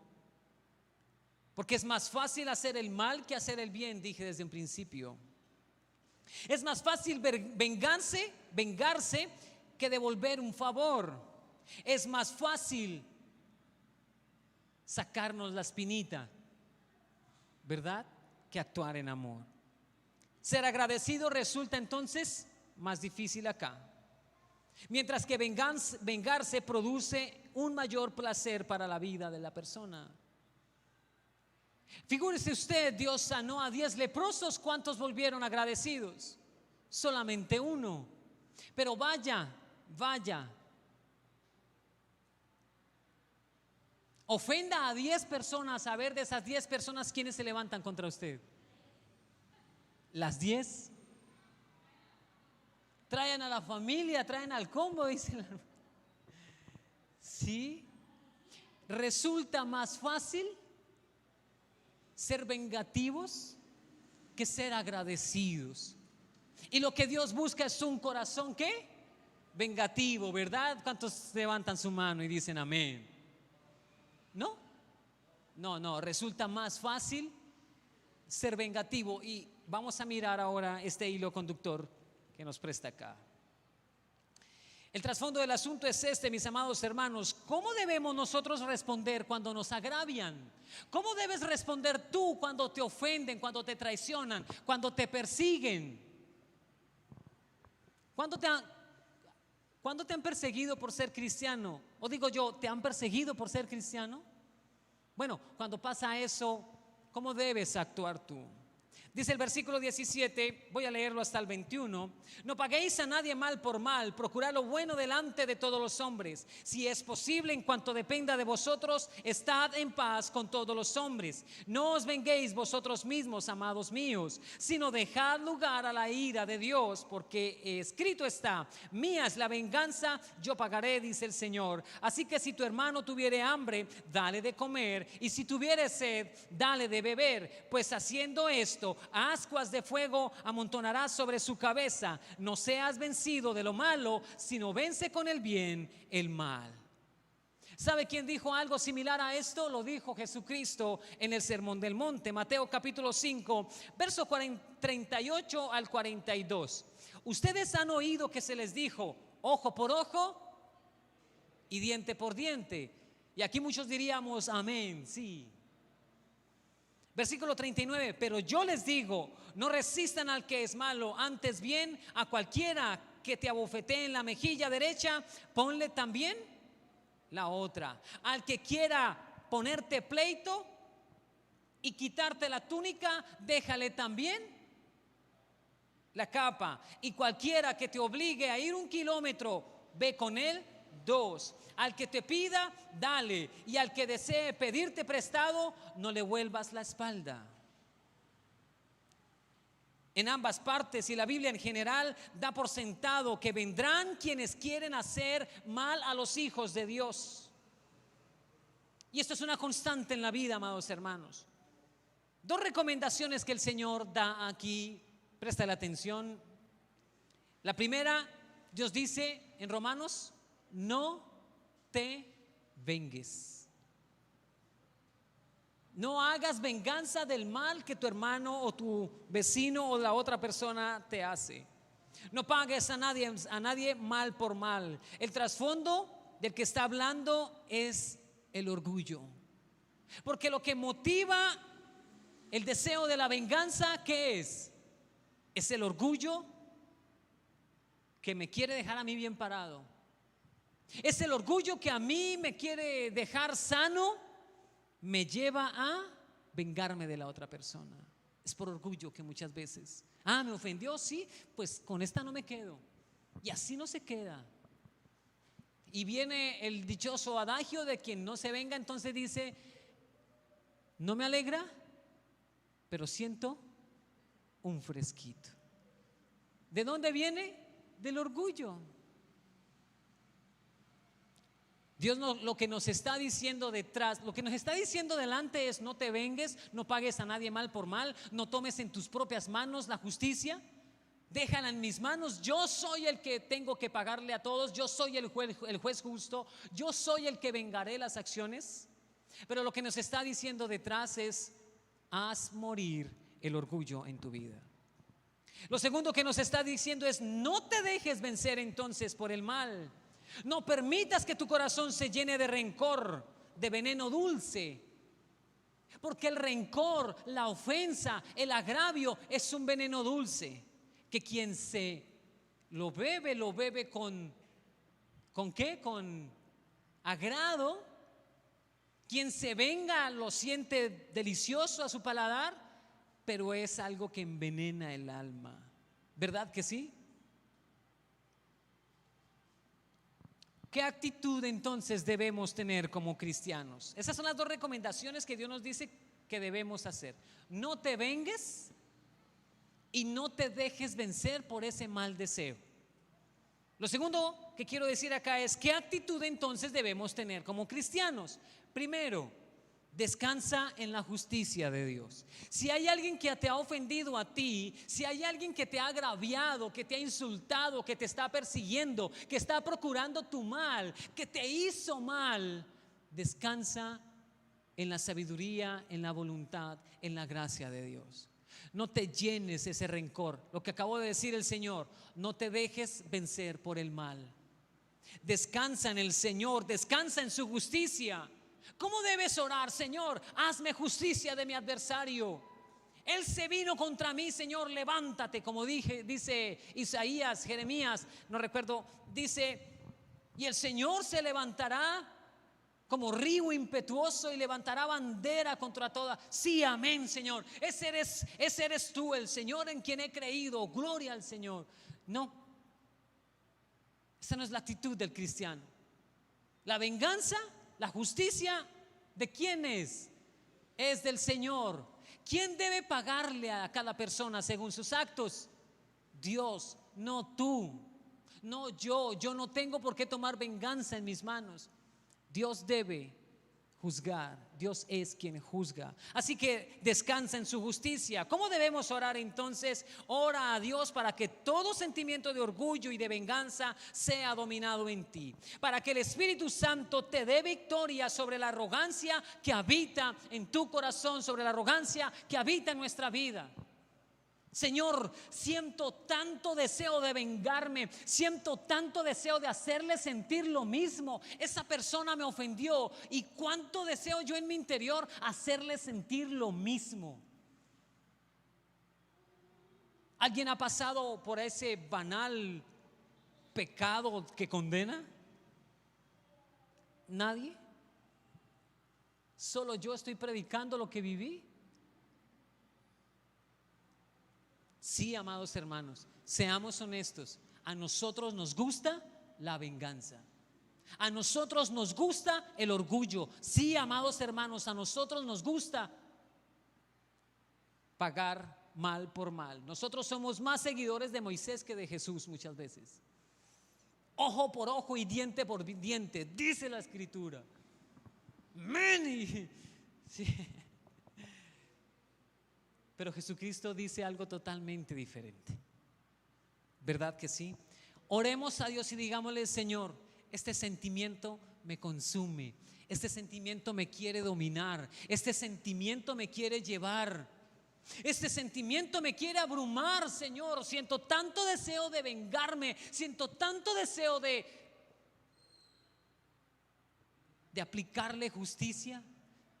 porque es más fácil hacer el mal que hacer el bien, dije desde un principio. Es más fácil vengarse que devolver un favor. Es más fácil sacarnos la espinita, ¿verdad?, que actuar en amor. Ser agradecido resulta entonces más difícil acá. Mientras que vengarse produce un mayor placer para la vida de la persona. Figúrese usted, Dios sanó a 10 leprosos, ¿cuántos volvieron agradecidos? Solamente uno. Pero vaya, ofenda a 10 personas, a ver de esas 10 personas quiénes se levantan contra usted. Las 10. Traen a la familia, traen al combo, dice la... Sí. Resulta más fácil ser vengativos que ser agradecidos. Y lo que Dios busca es un corazón ¿qué? Vengativo, ¿verdad? ¿Cuántos levantan su mano y dicen amén? No, resulta más fácil ser vengativo. Y vamos a mirar ahora este hilo conductor que nos presta acá. El trasfondo del asunto es este, mis amados hermanos. ¿Cómo debemos nosotros responder cuando nos agravian? ¿Cómo debes responder tú cuando te ofenden, cuando te traicionan, cuando te persiguen? ¿Cuándo te han perseguido por ser cristiano? O digo yo, ¿te han perseguido por ser cristiano? Bueno, cuando pasa eso, ¿cómo debes actuar tú? Dice el versículo 17, voy a leerlo hasta el 21. No paguéis a nadie mal por mal, procurad lo bueno delante de todos los hombres. Si es posible, en cuanto dependa de vosotros, estad en paz con todos los hombres. No os venguéis vosotros mismos, amados míos, sino dejad lugar a la ira de Dios, porque escrito está: mía es la venganza, yo pagaré, dice el Señor. Así que si tu hermano tuviere hambre, dale de comer, y si tuviere sed, dale de beber, pues haciendo esto, ascuas de fuego amontonarás sobre su cabeza. No seas vencido de lo malo, sino vence con el bien el mal. ¿Sabe quién dijo algo similar a esto? Lo dijo Jesucristo en el Sermón del Monte, Mateo capítulo 5, verso 38 al 42. Ustedes han oído que se les dijo ojo por ojo y diente por diente. Y aquí muchos diríamos amén, sí. Versículo 39, pero yo les digo, no resistan al que es malo, antes bien a cualquiera que te abofetee en la mejilla derecha, ponle también la otra. Al que quiera ponerte pleito y quitarte la túnica, déjale también la capa. Y cualquiera que te obligue a ir 1 kilómetro, ve con él 2. Al que te pida, dale, y al que desee pedirte prestado, no le vuelvas la espalda. En ambas partes, y la Biblia en general da por sentado que vendrán quienes quieren hacer mal a los hijos de Dios. Y esto es una constante en la vida, amados hermanos. 2 recomendaciones que el Señor da aquí, presta la atención. La primera, Dios dice en Romanos: no te vengues. No hagas venganza del mal que tu hermano o tu vecino o la otra persona te hace. No pagues a nadie mal por mal. El trasfondo del que está hablando es el orgullo. Porque lo que motiva el deseo de la venganza, ¿qué es? Es el orgullo que me quiere dejar a mí bien parado. Es el orgullo que a mí me quiere dejar sano, me lleva a vengarme de la otra persona. Es por orgullo que muchas veces, me ofendió, sí, pues con esta no me quedo. Y así no se queda. Y viene el dichoso adagio de quien no se venga, entonces dice: no me alegra, pero siento un fresquito. ¿De dónde viene? Del orgullo. Dios lo que nos está diciendo detrás, lo que nos está diciendo delante es: no te vengues, no pagues a nadie mal por mal, no tomes en tus propias manos la justicia, déjala en mis manos. Yo soy el que tengo que pagarle a todos, yo soy el juez justo, yo soy el que vengaré las acciones. Pero lo que nos está diciendo detrás es: haz morir el orgullo en tu vida. Lo segundo que nos está diciendo es: no te dejes vencer entonces por el mal. No permitas que tu corazón se llene de rencor, de veneno dulce. Porque el rencor, la ofensa, el agravio es un veneno dulce que quien se lo bebe con ¿Con qué? Con agrado. Quien se venga lo siente delicioso a su paladar, pero es algo que envenena el alma. ¿Verdad que sí? ¿Qué actitud entonces debemos tener como cristianos? Esas son las dos recomendaciones que Dios nos dice que debemos hacer. No te vengues y no te dejes vencer por ese mal deseo. Lo segundo que quiero decir acá es: ¿qué actitud entonces debemos tener como cristianos? Primero, descansa en la justicia de Dios. Si hay alguien que te ha ofendido a ti, si hay alguien que te ha agraviado, que te ha insultado, que te está persiguiendo, que está procurando tu mal, que te hizo mal, descansa en la sabiduría, en la voluntad, en la gracia de Dios. No te llenes ese rencor. Lo que acabó de decir el Señor: no te dejes vencer por el mal. Descansa en el Señor, descansa en su justicia. ¿Cómo debes orar? Señor, hazme justicia de mi adversario. Él se vino contra mí, Señor, levántate. Como dice Isaías, Jeremías, no recuerdo, dice: y el Señor se levantará como río impetuoso y levantará bandera contra toda. Sí, amén, Señor. Ese eres tú, el Señor en quien he creído. Gloria al Señor. No, esa no es la actitud del cristiano. La venganza, la justicia, ¿de quién es? Es del Señor. ¿Quién debe pagarle a cada persona según sus actos? Dios, no tú, no yo. Yo no tengo por qué tomar venganza en mis manos. Dios debe juzgar. Dios es quien juzga. Así que descansa en su justicia. ¿Cómo debemos orar entonces? Ora a Dios para que todo sentimiento de orgullo y de venganza sea dominado en ti, para que el Espíritu Santo te dé victoria sobre la arrogancia que habita en tu corazón, sobre la arrogancia que habita en nuestra vida. Señor, siento tanto deseo de vengarme, siento tanto deseo de hacerle sentir lo mismo. Esa persona me ofendió, y cuánto deseo yo en mi interior hacerle sentir lo mismo. ¿Alguien ha pasado por ese banal pecado que condena? ¿Nadie? ¿Solo yo estoy predicando lo que viví? Sí, amados hermanos, seamos honestos. A nosotros nos gusta la venganza. A nosotros nos gusta el orgullo. Sí, amados hermanos, a nosotros nos gusta pagar mal por mal. Nosotros somos más seguidores de Moisés que de Jesús muchas veces. Ojo por ojo y diente por diente, dice la Escritura. Amén. Sí. Pero Jesucristo dice algo totalmente diferente. ¿Verdad que sí? Oremos a Dios y digámosle: Señor, este sentimiento me consume, este sentimiento me quiere dominar, este sentimiento me quiere llevar, este sentimiento me quiere abrumar, Señor. Siento tanto deseo de vengarme, siento tanto deseo de aplicarle justicia.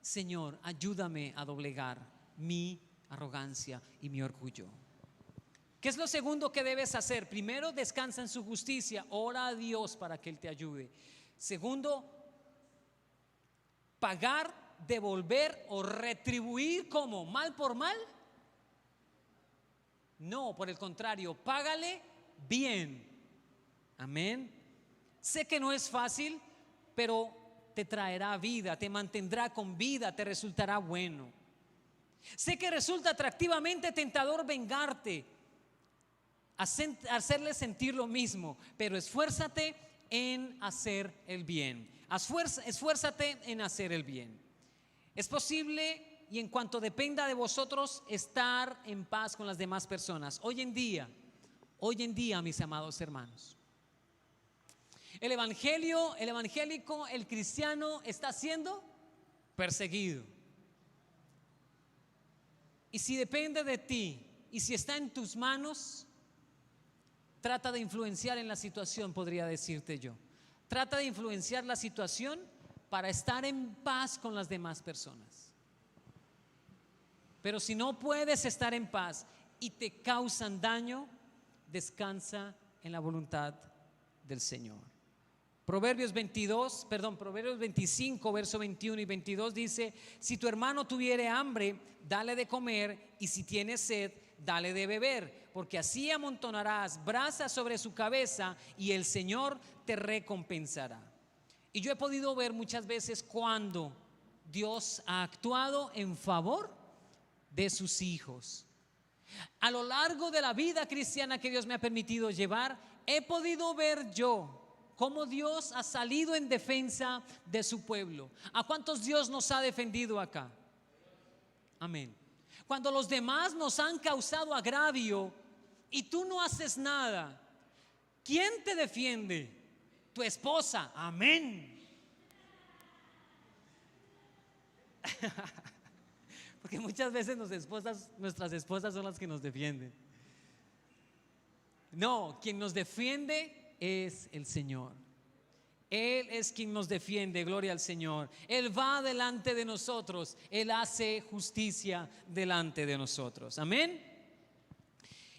Señor, ayúdame a doblegar mi arrogancia y mi orgullo. ¿Qué es lo segundo que debes hacer? Primero, descansa en su justicia. Ora a Dios para que Él te ayude. Segundo, pagar, devolver o retribuir. ¿Cómo? ¿Mal por mal? No, por el contrario, págale bien. Amén. Sé que no es fácil, pero te traerá vida, te mantendrá con vida, te resultará bueno. Sé que resulta atractivamente tentador vengarte, hacerle sentir lo mismo, pero esfuérzate en hacer el bien. Esfuérzate en hacer el bien. Es posible, y en cuanto dependa de vosotros, estar en paz con las demás personas. Hoy en día, mis amados hermanos, el evangélico, el cristiano está siendo perseguido. Y si depende de ti, y si está en tus manos, trata de influenciar en la situación, podría decirte yo. Trata de influenciar la situación para estar en paz con las demás personas. Pero si no puedes estar en paz y te causan daño, descansa en la voluntad del Señor. Proverbios 25, verso 21 y 22 dice: si tu hermano tuviere hambre, dale de comer, y si tiene sed, dale de beber, porque así amontonarás brasas sobre su cabeza y el Señor te recompensará. Y yo he podido ver muchas veces cuando Dios ha actuado en favor de sus hijos. A lo largo de la vida cristiana que Dios me ha permitido llevar, he podido ver yo cómo Dios ha salido en defensa de su pueblo. ¿A cuántos Dios nos ha defendido acá? Amén. Cuando los demás nos han causado agravio y tú no haces nada, ¿quién te defiende? Tu esposa. Amén. Porque muchas veces nuestras esposas son las que nos defienden. No, quien nos defiende es el Señor. Él es quien nos defiende, gloria al Señor. Él va delante de nosotros, Él hace justicia delante de nosotros. Amén.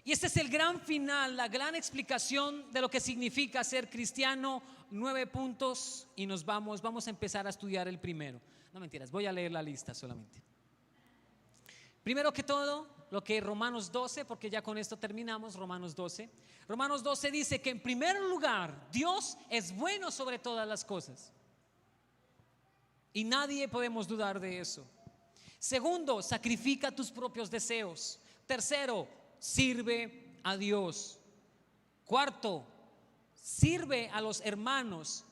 Y este es el gran final, la gran explicación de lo que significa ser cristiano. 9 puntos y vamos a empezar a estudiar el primero. No mentiras, voy a leer la lista solamente. Primero que todo, lo que Romanos 12, porque ya con esto terminamos. Romanos 12 dice que en primer lugar Dios es bueno sobre todas las cosas, y nadie podemos dudar de eso. Segundo, sacrifica tus propios deseos. Tercero, sirve a Dios. Cuarto, sirve a los hermanos,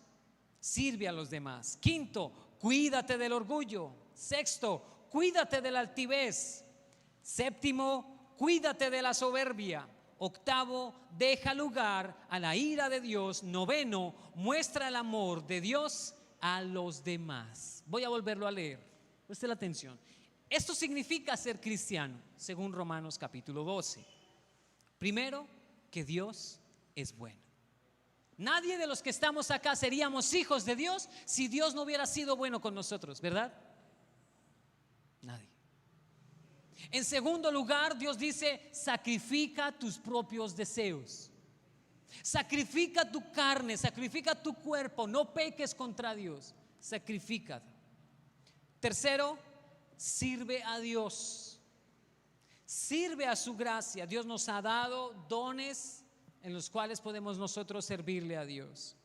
sirve a los demás. Quinto, cuídate del orgullo. Sexto, cuídate de la altivez. Séptimo, cuídate de la soberbia. Octavo, deja lugar a la ira de Dios. Noveno, muestra el amor de Dios a los demás. Voy a volverlo a leer, presten la atención. Esto significa ser cristiano, según Romanos capítulo 12. Primero, que Dios es bueno. Nadie de los que estamos acá seríamos hijos de Dios si Dios no hubiera sido bueno con nosotros, ¿verdad? Nadie. En segundo lugar, Dios dice: sacrifica tus propios deseos. Sacrifica tu carne, sacrifica tu cuerpo, no peques contra Dios, sacrifica. Tercero, sirve a Dios, sirve a su gracia. Dios nos ha dado dones en los cuales podemos nosotros servirle a Dios.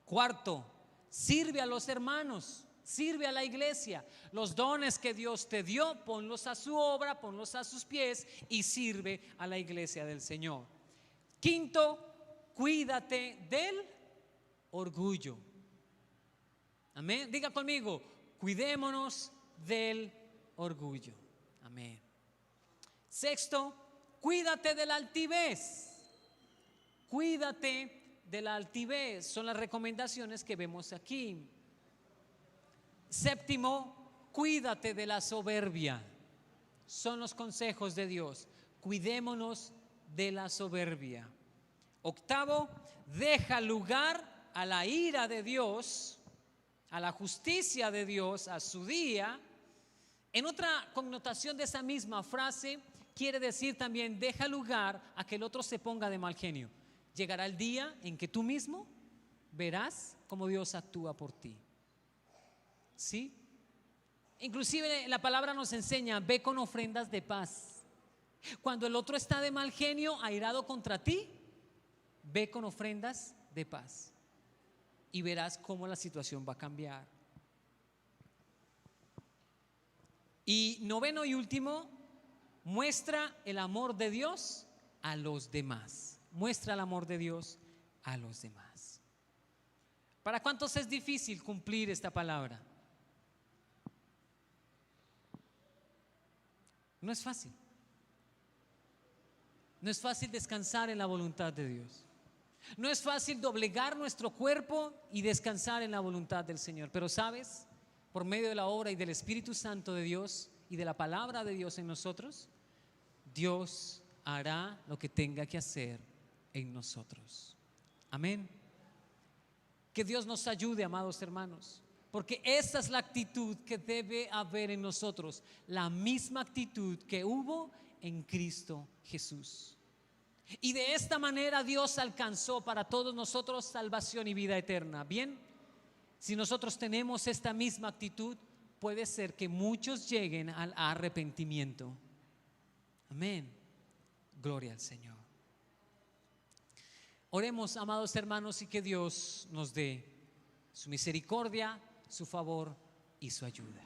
Cuarto, sirve a los hermanos, sirve a la iglesia. Los dones que Dios te dio, ponlos a su obra, ponlos a sus pies y sirve a la iglesia del Señor. Quinto, cuídate del orgullo. Amén. Diga conmigo: cuidémonos del orgullo. Amén. Sexto, cuídate de la altivez. Cuídate de la altivez. Son las recomendaciones que vemos aquí. Séptimo, cuídate de la soberbia. Son los consejos de Dios. Cuidémonos de la soberbia. Octavo, deja lugar a la ira de Dios, a la justicia de Dios, a su día. En otra connotación de esa misma frase, quiere decir también: deja lugar a que el otro se ponga de mal genio. Llegará el día en que tú mismo verás cómo Dios actúa por ti. ¿Sí? Inclusive la palabra nos enseña: ve con ofrendas de paz. Cuando el otro está de mal genio, airado contra ti, ve con ofrendas de paz y verás cómo la situación va a cambiar. Y noveno y último, muestra el amor de Dios a los demás. Muestra el amor de Dios a los demás. ¿Para cuántos es difícil cumplir esta palabra? No es fácil. No es fácil descansar en la voluntad de Dios. No es fácil doblegar nuestro cuerpo y descansar en la voluntad del Señor. Pero sabes, por medio de la obra y del Espíritu Santo de Dios y de la palabra de Dios en nosotros, Dios hará lo que tenga que hacer en nosotros. Amén. Que Dios nos ayude, amados hermanos, porque esa es la actitud que debe haber en nosotros, la misma actitud que hubo en Cristo Jesús. Y de esta manera Dios alcanzó para todos nosotros salvación y vida eterna. Bien, si nosotros tenemos esta misma actitud, puede ser que muchos lleguen al arrepentimiento. Amén. Gloria al Señor. Oremos, amados hermanos, y que Dios nos dé su misericordia, su favor y su ayuda.